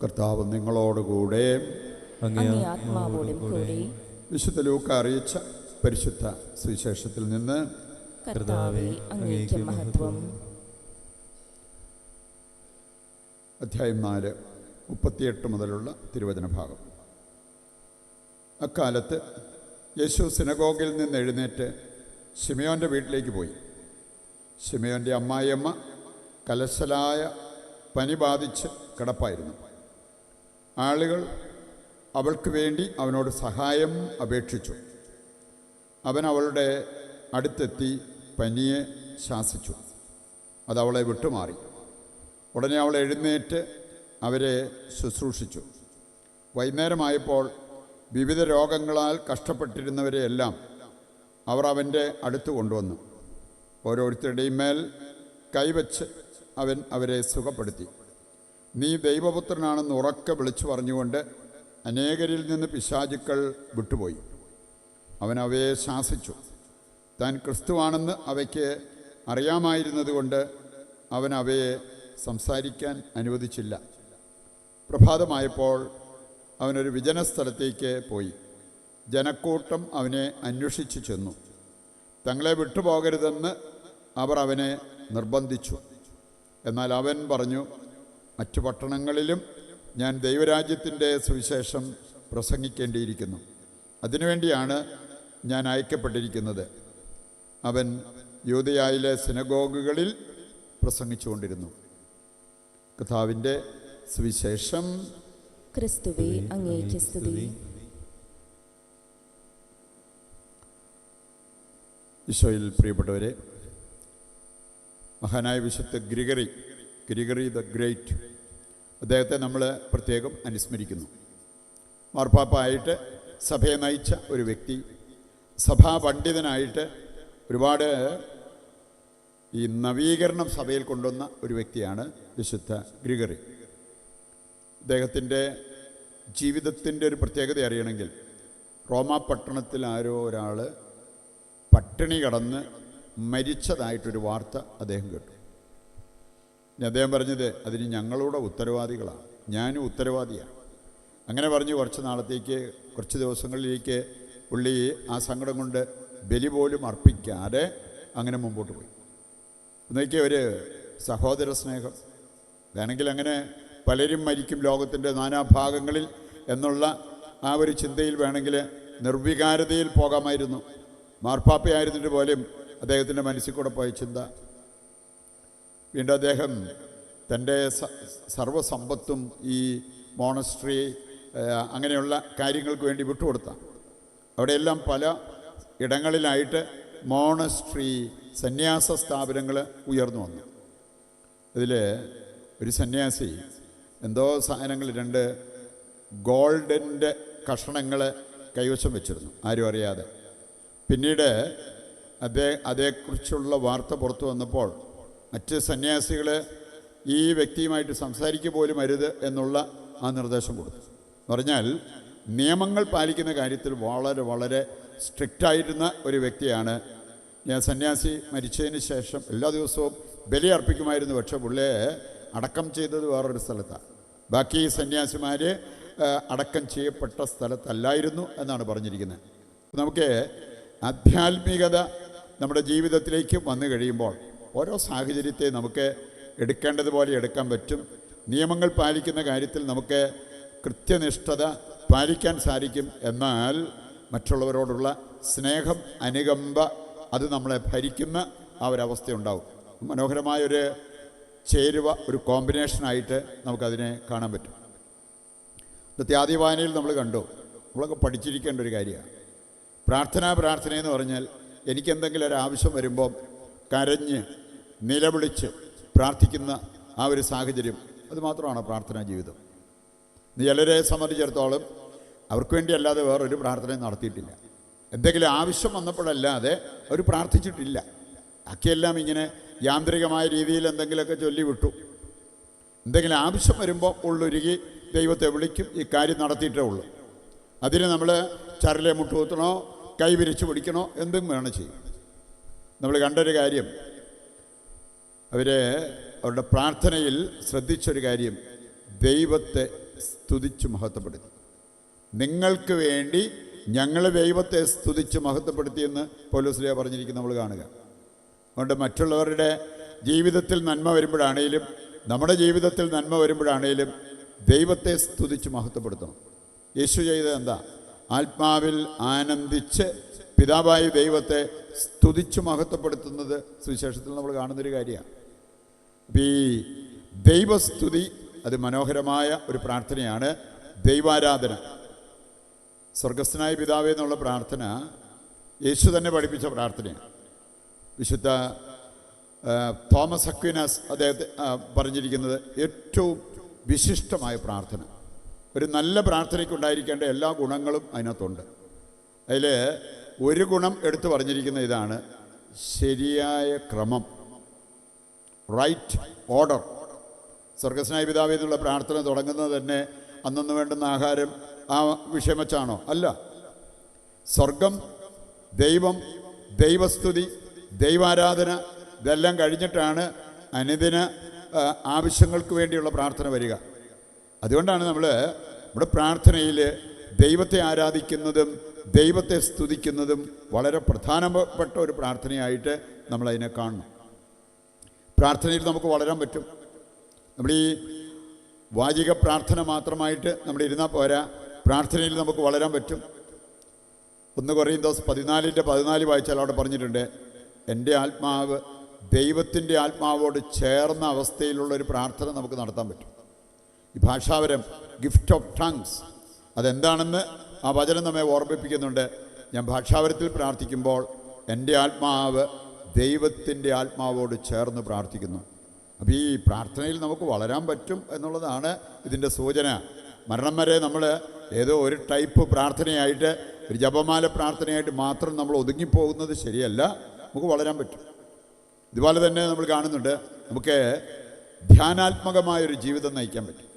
കർത്താവ് നിങ്ങളോടുകൂടെ അങ്ങേ ആത്മാവോടും കൂടെ. വിശുദ്ധ ലൂക്ക അറിയിച്ച പരിശുദ്ധ സുവിശേഷത്തിൽ നിന്ന്. കർത്താവേ, അങ്ങേക്ക് മഹത്വം. അധ്യായം 4, 38 മുതലുള്ള തിരുവചന ഭാഗം. അക്കാലത്ത് യേശു സിനഗോഗിൽ നിന്ന് എഴുന്നേറ്റ് ശിമയോൻ്റെ വീട്ടിലേക്ക് പോയി. ശിമയോൻ്റെ അമ്മായിയമ്മ കലശലായ പനി ബാധിച്ച് കിടപ്പായിരുന്നു. ആളുകൾ അവൾക്ക് വേണ്ടി അവനോട് സഹായം അപേക്ഷിച്ചു. അവൻ അവളുടെ അടുത്തെത്തി പനിയെ ശാസിച്ചു. അതവളെ വിട്ടുമാറി. ഉടനെ അവൾ എഴുന്നേറ്റ് അവരെ ശുശ്രൂഷിച്ചു. വൈകുന്നേരമായപ്പോൾ വിവിധ രോഗങ്ങളാൽ കഷ്ടപ്പെട്ടിരുന്നവരെയെല്ലാം അവർ അവൻ്റെ അടുത്ത് കൊണ്ടുവന്നു. ഓരോരുത്തരുടെയും മേൽ കൈവച്ച് അവൻ അവരെ സുഖപ്പെടുത്തി. നീ ദൈവപുത്രനാണെന്ന് ഉറക്കെ വിളിച്ചു പറഞ്ഞുകൊണ്ട് അനേകരിൽ നിന്ന് പിശാചുക്കൾ വിട്ടുപോയി. അവൻ അവയെ ശാസിച്ചു. താൻ ക്രിസ്തുവാണെന്ന് അവയ്ക്ക് അറിയാമായിരുന്നതുകൊണ്ട് അവൻ അവയെ സംസാരിക്കാൻ അനുവദിച്ചില്ല. പ്രഭാതമായപ്പോൾ അവനൊരു വിജനസ്ഥലത്തേക്ക് പോയി. ജനക്കൂട്ടം അവനെ അന്വേഷിച്ചു ചെന്നു. തങ്ങളെ വിട്ടുപോകരുതെന്ന് അവർ അവനെ നിർബന്ധിച്ചു. എന്നാൽ അവൻ പറഞ്ഞു, മറ്റു പട്ടണങ്ങളിലും ഞാൻ ദൈവരാജ്യത്തിൻ്റെ സുവിശേഷം പ്രസംഗിക്കേണ്ടിയിരിക്കുന്നു. അതിനുവേണ്ടിയാണ് ഞാൻ അയക്കപ്പെട്ടിരിക്കുന്നത്. അവൻ യൂദയായിലെ സിനഗോഗുകളിൽ പ്രസംഗിച്ചുകൊണ്ടിരുന്നു. കർത്താവിൻ്റെ സുവിശേഷം. ക്രിസ്തുവേ, അങ്ങേക്ക് സ്തുതി. ഈശോയിൽ പ്രിയപ്പെട്ടവരെ, മഹാനായ വിശുദ്ധ ഗ്രിഗറി ദ ഗ്രേറ്റ്, അദ്ദേഹത്തെ നമ്മൾ പ്രത്യേകം അനുസ്മരിക്കുന്നു. മാർപ്പാപ്പായിട്ട് സഭയെ നയിച്ച ഒരു വ്യക്തി, സഭാ പണ്ഡിതനായിട്ട് ഒരുപാട് ഈ നവീകരണം സഭയിൽ കൊണ്ടുവന്ന ഒരു വ്യക്തിയാണ് വിശുദ്ധ ഗ്രിഗറി. അദ്ദേഹത്തിൻ്റെ ജീവിതത്തിൻ്റെ ഒരു പ്രത്യേകത അറിയണമെങ്കിൽ, റോമാ പട്ടണത്തിൽ ആരോ ഒരാൾ പട്ടിണി കടന്ന് മരിച്ചതായിട്ടൊരു വാർത്ത അദ്ദേഹം കേട്ടു. അദ്ദേഹം പറഞ്ഞത്, അതിന് ഞങ്ങളുടെ ഉത്തരവാദികളാണ്, ഞാനും ഉത്തരവാദിയാണ്. അങ്ങനെ പറഞ്ഞ് കുറച്ച് ദിവസങ്ങളിലേക്ക് പുള്ളി ആ സങ്കടം കൊണ്ട് ബലി പോലും അർപ്പിക്കാതെ അങ്ങനെ മുമ്പോട്ട് പോയി. എന്നൊക്കെ ഒരു സഹോദര സ്നേഹം വേണമെങ്കിൽ അങ്ങനെ പലരും മരിക്കും ലോകത്തിൻ്റെ നാനാഭാഗങ്ങളിൽ എന്നുള്ള ആ ഒരു ചിന്തയിൽ വേണമെങ്കിൽ നിർവികാരതയിൽ പോകാമായിരുന്നു. മാർപ്പാപ്പയായിരുന്നിട്ട് പോലും അദ്ദേഹത്തിൻ്റെ മനസ്സിൽ കൂടെ പോയ ചിന്ത. വീണ്ടും അദ്ദേഹം തൻ്റെ സർവ്വസമ്പത്തും ഈ മോണസ്ട്രി അങ്ങനെയുള്ള കാര്യങ്ങൾക്ക് വേണ്ടി വിട്ടുകൊടുത്ത. അവിടെയെല്ലാം പല ഇടങ്ങളിലായിട്ട് മോണസ്ട്രി സന്യാസ സ്ഥാപനങ്ങൾ ഉയർന്നു വന്നു. ഇതിൽ ഒരു സന്യാസി എന്തോ സാധനങ്ങൾ 2 ഗോൾഡിൻ്റെ കഷണങ്ങൾ കൈവശം വെച്ചിരുന്നു, ആരും അറിയാതെ. പിന്നീട് അതേക്കുറിച്ചുള്ള വാർത്ത പുറത്തു വന്നപ്പോൾ മറ്റ് സന്യാസികൾ ഈ വ്യക്തിയുമായിട്ട് സംസാരിക്കുക പോലും അരുത് എന്നുള്ള ആ നിർദ്ദേശം കൊടുത്തു. എന്ന് പറഞ്ഞാൽ നിയമങ്ങൾ പാലിക്കുന്ന കാര്യത്തിൽ വളരെ വളരെ സ്ട്രിക്റ്റായിരുന്ന ഒരു വ്യക്തിയാണ്. ഞാൻ സന്യാസി മരിച്ചതിന് ശേഷം എല്ലാ ദിവസവും ബലി അർപ്പിക്കുമായിരുന്നു. പക്ഷേ പുള്ളിയെ അടക്കം ചെയ്തത് വേറൊരു സ്ഥലത്താണ്. ബാക്കി സന്യാസിമാർ അടക്കം ചെയ്യപ്പെട്ട സ്ഥലത്തല്ലായിരുന്നു എന്നാണ് പറഞ്ഞിരിക്കുന്നത്. നമുക്ക് ആധ്യാത്മികത നമ്മുടെ ജീവിതത്തിലേക്ക് വന്നു കഴിയുമ്പോൾ ഓരോ സാഹചര്യത്തെ നമുക്ക് എടുക്കേണ്ടതുപോലെ എടുക്കാൻ പറ്റും. നിയമങ്ങൾ പാലിക്കുന്ന കാര്യത്തിൽ നമുക്ക് കൃത്യനിഷ്ഠത പാലിക്കാൻ സാധിക്കും. എന്നാൽ മറ്റുള്ളവരോടുള്ള സ്നേഹം, അനുകമ്പ അത് നമ്മളെ ഭരിക്കുന്ന ആ ഒരവസ്ഥയുണ്ടാവും. മനോഹരമായൊരു ചേരുവ, ഒരു കോമ്പിനേഷനായിട്ട് നമുക്കതിനെ കാണാൻ പറ്റും. ഇന്നത്തെ ആദ്യ വായനയിൽ നമ്മൾ കണ്ടു, നമ്മളൊക്കെ പഠിച്ചിരിക്കേണ്ട ഒരു കാര്യമാണ് പ്രാർത്ഥനയെന്ന് പറഞ്ഞാൽ എനിക്കെന്തെങ്കിലും ഒരു ആവശ്യം വരുമ്പോൾ കരഞ്ഞ് നിലവിളിച്ച് പ്രാർത്ഥിക്കുന്ന ആ ഒരു സാഹചര്യം, അത് മാത്രമാണ് പ്രാർത്ഥനാ ജീവിതം. ചിലരെ സംബന്ധിച്ചിടത്തോളം അവർക്ക് വേണ്ടി അല്ലാതെ വേറൊരു പ്രാർത്ഥനയും നടത്തിയിട്ടില്ല. എന്തെങ്കിലും ആവശ്യം വന്നപ്പോഴല്ലാതെ അവർ പ്രാർത്ഥിച്ചിട്ടില്ല. ബാക്കിയെല്ലാം ഇങ്ങനെ യാന്ത്രികമായ രീതിയിൽ എന്തെങ്കിലുമൊക്കെ ചൊല്ലിവിട്ടു. എന്തെങ്കിലും ആവശ്യം വരുമ്പോൾ ഉള്ളൊരുകി ദൈവത്തെ വിളിക്കും, ഈ കാര്യം നടത്തിയിട്ടേ ഉള്ളൂ. അതിന് നമ്മൾ ചരലെ മുട്ടുകുത്തണോ കൈ വിരിച്ച് പിടിക്കണോ എന്തും വേണം ചെയ്യും. നമ്മൾ കണ്ടൊരു കാര്യം, അവരുടെ പ്രാർത്ഥനയിൽ ശ്രദ്ധിച്ചൊരു കാര്യം, ദൈവത്തെ സ്തുതിച്ച് മഹത്വപ്പെടുത്തി. നിങ്ങൾക്ക് വേണ്ടി ഞങ്ങൾ ദൈവത്തെ സ്തുതിച്ച് മഹത്വപ്പെടുത്തിയെന്ന് പൗലോസ്ലീഹ പറഞ്ഞിരിക്കുന്നത് നമ്മൾ കാണുക. അതുകൊണ്ട് മറ്റുള്ളവരുടെ ജീവിതത്തിൽ നന്മ വരുമ്പോഴാണേലും നമ്മുടെ ജീവിതത്തിൽ നന്മ വരുമ്പോഴാണേലും ദൈവത്തെ സ്തുതിച്ച് മഹത്വപ്പെടുത്തണം. യേശു ചെയ്തത് എന്താ? ആത്മാവിൽ ആനന്ദിച്ച് പിതാവായ ദൈവത്തെ സ്തുതിച്ച് മഹത്വപ്പെടുത്തുന്നത് സുവിശേഷത്തിൽ നമ്മൾ കാണുന്നൊരു കാര്യമാണ്. ഈ ദൈവസ്തുതി അത് മനോഹരമായ ഒരു പ്രാർത്ഥനയാണ്. ദൈവാരാധന, സ്വർഗസ്ഥനായ പിതാവേ എന്നുള്ള പ്രാർത്ഥന യേശു തന്നെ പഠിപ്പിച്ച പ്രാർത്ഥനയാണ്. വിശുദ്ധ തോമസ് അക്വിനാസ് അദ്ദേഹത്തെ പറഞ്ഞിരിക്കുന്നത് ഏറ്റവും വിശിഷ്ടമായ പ്രാർത്ഥന. ഒരു നല്ല പ്രാർത്ഥനയ്ക്കുണ്ടായിരിക്കേണ്ട എല്ലാ ഗുണങ്ങളും അതിനകത്തുണ്ട്. അതിൽ ഒരു ഗുണം എടുത്തു പറഞ്ഞിരിക്കുന്ന ഇതാണ്: ശരിയായ ക്രമം, റൈറ്റ് ഓർഡർ. സ്വർഗസ്നായ പിതാവേ എന്നുള്ള പ്രാർത്ഥന തുടങ്ങുന്നത് തന്നെ അന്നന്ന് വേണ്ടുന്ന ആഹാരം ആ വിഷയം വെച്ചാണോ? അല്ല. സ്വർഗം, ദൈവം, ദൈവസ്തുതി, ദൈവാരാധന ഇതെല്ലാം കഴിഞ്ഞിട്ടാണ് അനുദിന ആവശ്യങ്ങൾക്ക് വേണ്ടിയുള്ള പ്രാർത്ഥന വരിക. അതുകൊണ്ടാണ് നമ്മുടെ പ്രാർത്ഥനയിൽ ദൈവത്തെ ആരാധിക്കുന്നതും ദൈവത്തെ സ്തുതിക്കുന്നതും വളരെ പ്രധാനപ്പെട്ട ഒരു പ്രാർത്ഥനയായിട്ട് നമ്മളതിനെ കാണണം. പ്രാർത്ഥനയിൽ നമുക്ക് വളരാൻ പറ്റും. നമ്മൾ ഈ വാചിക പ്രാർത്ഥന മാത്രമായിട്ട് നമ്മൾ ഇരുന്നാൽ പോരാ, പ്രാർത്ഥനയിൽ നമുക്ക് വളരാൻ പറ്റും. 1 കൊറിന്തോസ് 14:14 വായിച്ചാൽ അവിടെ പറഞ്ഞിട്ടുണ്ട്, എൻ്റെ ആത്മാവ് ദൈവത്തിൻ്റെ ആത്മാവോട് ചേർന്ന അവസ്ഥയിലുള്ളൊരു പ്രാർത്ഥന നമുക്ക് നടത്താൻ പറ്റും. ഈ ഭാഷാവരം, ഗിഫ്റ്റ് ഓഫ് ടങ്സ്, അതെന്താണെന്ന് ആ വചനം നമ്മെ ഓർമ്മിപ്പിക്കുന്നുണ്ട്. ഞാൻ ഭാഷാവരത്തിൽ പ്രാർത്ഥിക്കുമ്പോൾ എൻ്റെ ആത്മാവ് ദൈവത്തിൻ്റെ ആത്മാവോട് ചേർന്ന് പ്രാർത്ഥിക്കുന്നു. അപ്പോൾ ഈ പ്രാർത്ഥനയിൽ നമുക്ക് വളരാൻ പറ്റും എന്നുള്ളതാണ് ഇതിൻ്റെ സൂചന. മരണം വരെ നമ്മൾ ഏതോ ഒരു ടൈപ്പ് പ്രാർത്ഥനയായിട്ട്, ഒരു ജപമാല പ്രാർത്ഥനയായിട്ട് മാത്രം നമ്മൾ ഒതുങ്ങിപ്പോകുന്നത് ശരിയല്ല. നമുക്ക് വളരാൻ പറ്റും. ഇതുപോലെ തന്നെ നമ്മൾ കാണുന്നുണ്ട്, നമുക്ക് ധ്യാനാത്മകമായൊരു ജീവിതം നയിക്കാൻ പറ്റും.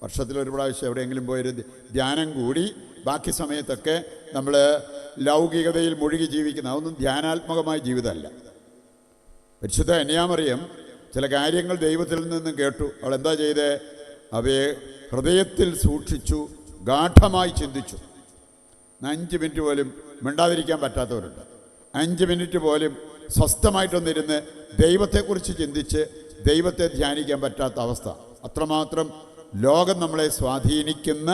വർഷത്തിലൊരു പ്രാവശ്യം എവിടെയെങ്കിലും പോയൊരു ധ്യാനം കൂടി ബാക്കി സമയത്തൊക്കെ നമ്മൾ ലൗകികതയിൽ മുഴുകി ജീവിക്കുന്ന, അതൊന്നും ധ്യാനാത്മകമായ ജീവിതമല്ല. പരിശുദ്ധ കന്യാമറിയം ചില കാര്യങ്ങൾ ദൈവത്തിൽ നിന്നും കേട്ടു. അവൾ എന്താ ചെയ്തേ? അവയെ ഹൃദയത്തിൽ സൂക്ഷിച്ചു, ഗാഠമായി ചിന്തിച്ചു. 5 മിനിറ്റ് പോലും മിണ്ടാതിരിക്കാൻ പറ്റാത്തവരുണ്ട്. 5 മിനിറ്റ് പോലും സ്വസ്ഥമായിട്ടൊന്നിരുന്ന് ദൈവത്തെക്കുറിച്ച് ചിന്തിച്ച് ദൈവത്തെ ധ്യാനിക്കാൻ പറ്റാത്ത അവസ്ഥ. അത്രമാത്രം ലോകം നമ്മളെ സ്വാധീനിക്കുന്ന,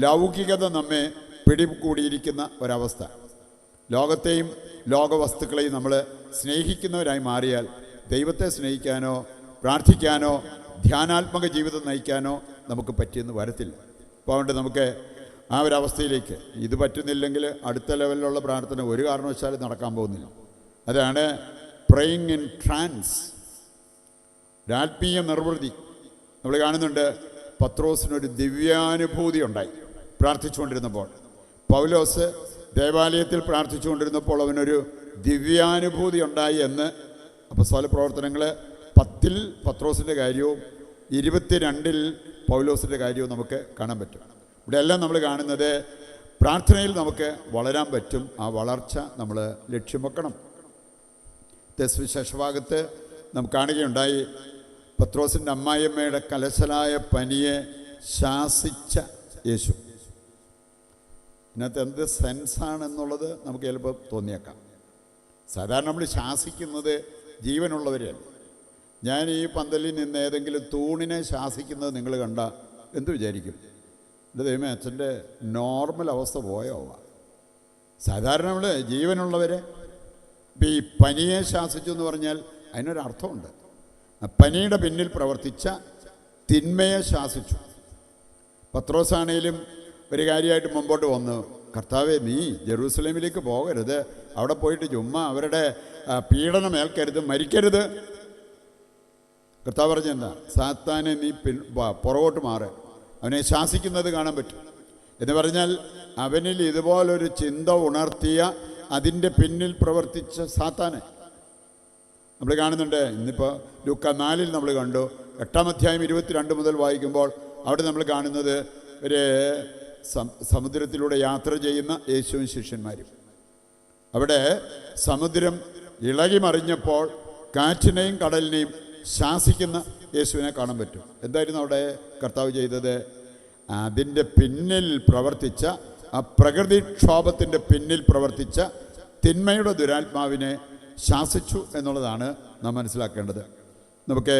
ലൗകികത നമ്മെ പിടികൂടിയിരിക്കുന്ന ഒരവസ്ഥ. ലോകത്തെയും ലോകവസ്തുക്കളെയും നമ്മൾ സ്നേഹിക്കുന്നവരായി മാറിയാൽ ദൈവത്തെ സ്നേഹിക്കാനോ പ്രാർത്ഥിക്കാനോ ധ്യാനാത്മക ജീവിതം നയിക്കാനോ നമുക്ക് പറ്റിയെന്ന് വരത്തില്ല. അപ്പോൾ അതുകൊണ്ട് നമുക്ക് ആ ഒരവസ്ഥയിലേക്ക്, ഇത് പറ്റുന്നില്ലെങ്കിൽ അടുത്ത ലെവലിലുള്ള പ്രാർത്ഥന ഒരു കാരണവശാലും നടക്കാൻ പോകുന്നില്ല. അതാണ് പ്രേയിങ് ഇൻ ട്രാൻസ്, ആത്മീയ നിർവൃതി. നമ്മൾ കാണുന്നുണ്ട്, പത്രോസിനൊരു ദിവ്യാനുഭൂതി ഉണ്ടായി പ്രാർത്ഥിച്ചുകൊണ്ടിരുന്നപ്പോൾ. പൗലോസ് ദേവാലയത്തിൽ പ്രാർത്ഥിച്ചുകൊണ്ടിരുന്നപ്പോൾ അവനൊരു ദിവ്യാനുഭൂതി ഉണ്ടായി എന്ന് അപ്പോസ്തല പ്രവർത്തനങ്ങൾ 10 പത്രോസിൻ്റെ കാര്യവും 22 പൗലോസിൻ്റെ കാര്യവും നമുക്ക് കാണാൻ പറ്റും. ഇവിടെയെല്ലാം നമ്മൾ കാണുന്നത് പ്രാർത്ഥനയിൽ നമുക്ക് വളരാൻ പറ്റും. ആ വളർച്ച നമ്മൾ ലക്ഷ്യം വെക്കണം. സുവിശേഷഭാഗത്ത് നമുക്ക് കാണുകയുണ്ടായി, പത്രോസിൻ്റെ അമ്മായിയമ്മയുടെ കലശലായ പനിയെ ശാസിച്ച യേശു. ഇതിനകത്ത് എന്ത് സെൻസാണെന്നുള്ളത് നമുക്ക് ചിലപ്പോൾ തോന്നിയേക്കാം. സാധാരണ നമ്മൾ ശാസിക്കുന്നത് ജീവനുള്ളവരെയല്ല. ഞാൻ ഈ പന്തലിൽ നിന്ന് ഏതെങ്കിലും തൂണിനെ ശാസിക്കുന്നത് നിങ്ങൾ കണ്ട എന്ത് വിചാരിക്കും? എൻ്റെ ദൈവമേ, അച്ഛൻ്റെ നോർമൽ അവസ്ഥ പോയോ? സാധാരണ നമ്മൾ ജീവനുള്ളവരെ ഈ പനിയെ ശാസിച്ചു എന്ന് പറഞ്ഞാൽ അതിനൊരർത്ഥമുണ്ട്. പനിയുടെ പിന്നിൽ പ്രവർത്തിച്ച തിന്മയെ ശാസിച്ചു. പത്രോസാണേലും ഒരു കാര്യമായിട്ട് മുമ്പോട്ട് വന്നു, കർത്താവേ, നീ ജെറൂസലേമിലേക്ക് പോകരുത്, അവിടെ പോയിട്ട് ചുമ്മാ അവരുടെ പീഡനം ഏൽക്കരുത്, മരിക്കരുത്. കർത്താവ് പറഞ്ഞെന്താ? സാത്താനെ നീ പുറകോട്ട് മാറ്. അവനെ ശാസിക്കുന്നത് കാണാൻ പറ്റും. എന്ന് പറഞ്ഞാൽ അവനിൽ ഇതുപോലൊരു ചിന്ത ഉണർത്തിയ, അതിൻ്റെ പിന്നിൽ പ്രവർത്തിച്ച സാത്താനെ നമ്മൾ കാണുന്നുണ്ട്. ഇന്നിപ്പോൾ ലൂക്ക 4 നമ്മൾ കണ്ടു. 8-ാം അധ്യായം 22 മുതൽ വായിക്കുമ്പോൾ അവിടെ നമ്മൾ കാണുന്നത് ഒരു സമുദ്രത്തിലൂടെ യാത്ര ചെയ്യുന്ന യേശുവും ശിഷ്യന്മാരും. അവിടെ സമുദ്രം ഇളകി മറിഞ്ഞപ്പോൾ കാറ്റിനെയും കടലിനെയും ശാസിക്കുന്ന യേശുവിനെ കാണാൻ പറ്റും. എന്തായിരുന്നു അവിടെ കർത്താവ് ചെയ്തത്? അതിൻ്റെ പിന്നിൽ പ്രവർത്തിച്ച, ആ പ്രകൃതിക്ഷോഭത്തിൻ്റെ പിന്നിൽ പ്രവർത്തിച്ച തിന്മയുടെ ദുരാത്മാവിനെ ശാസിച്ചു എന്നുള്ളതാണ് നാം മനസ്സിലാക്കേണ്ടത്. നമുക്ക്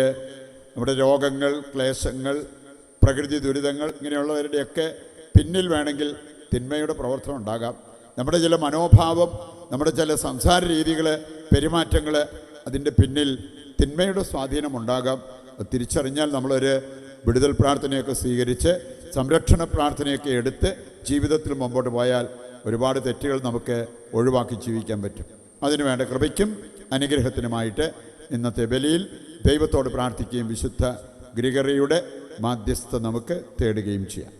നമ്മുടെ രോഗങ്ങൾ, ക്ലേശങ്ങൾ, പ്രകൃതി ദുരിതങ്ങൾ ഇങ്ങനെയുള്ളവരുടെയൊക്കെ പിന്നിൽ വേണമെങ്കിൽ തിന്മയുടെ പ്രവർത്തനം ഉണ്ടാകാം. നമ്മുടെ ചില മനോഭാവം, നമ്മുടെ ചില സംസാര രീതികൾ, പെരുമാറ്റങ്ങൾ, അതിൻ്റെ പിന്നിൽ തിന്മയുടെ സ്വാധീനം ഉണ്ടാകാം. അത് തിരിച്ചറിഞ്ഞാൽ നമ്മളൊരു വിടുതൽ പ്രാർത്ഥനയൊക്കെ സ്വീകരിച്ച് സംരക്ഷണ പ്രാർത്ഥനയൊക്കെ എടുത്ത് ജീവിതത്തിൽ മുമ്പോട്ട് പോയാൽ ഒരുപാട് തെറ്റുകൾ നമുക്ക് ഒഴിവാക്കി ജീവിക്കാൻ പറ്റും. അതിനുവേണ്ട കൃപയ്ക്കും അനുഗ്രഹത്തിനുമായിട്ട് ഇന്നത്തെ ബലിയിൽ ദൈവത്തോട് പ്രാർത്ഥിക്കുകയും വിശുദ്ധ ഗ്രിഗറിയുടെ മാധ്യസ്ഥ നമുക്ക് തേടുകയും ചെയ്യാം.